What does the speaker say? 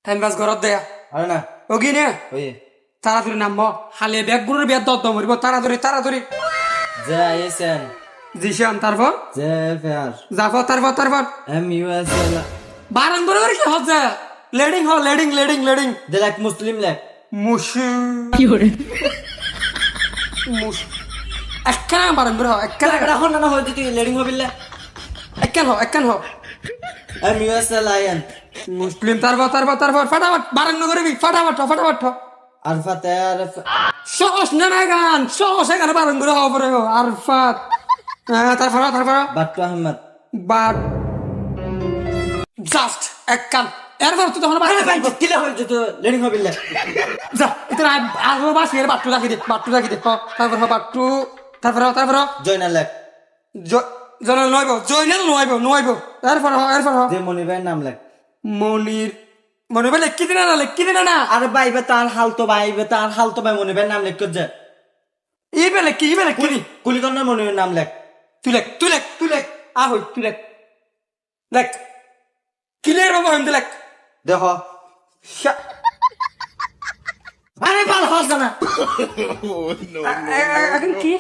time pass ঘরত দেয়া আরে না ওগি নে ওই তাড়াতাড়ি নামবো হালে ব্যাগগুলোর বিয়ার দর মরিব তাড়াতাড়ি তাড়াতাড়ি যে আইছেন জিশান তারপর যে ফেয়ার জাফর তারপর এম ইউ এস এল বারাং করে কি হচ্ছে লেডিং হ লেডিং দে লাইক মুসলিম লেক মুশি কি হরে মুশ একখান বারাং করে একখান এটা হন না হইতে তুই লেডিং হবিল্লা একখান হ M U S L I N মুসলিম তারপর ফটাফট বারাং করবি ফটাফট আরফাতে আরফ সহস না গান সহস এখানে বারাং করে হওয়া পরে আরফাত তারপর বাট্টু আহমদ বাট জাস্ট একখান এরপর তুই তখন কিলা হইছে তো লেডিং হবিল্লা যা এটা আরো বাসি এর বাট্টু রাখি দে তারপর তারপর জয়না লেক জয়নাল নয়ব এরপর যে মনির ভাইয়ের নাম লেক মনির ভাই লেখি দিনা না আরে বাইবে তার হালতো ভাই মনির ভাইয়ের নাম লেখ করছে ইবে লেখি কুলিকন্যার মনির নাম লেখ তুই লেখ আহই তুই লেখ ক্লিয়ার বাবা আমি লেখ দেখো আরে ভালো হস না এখন কি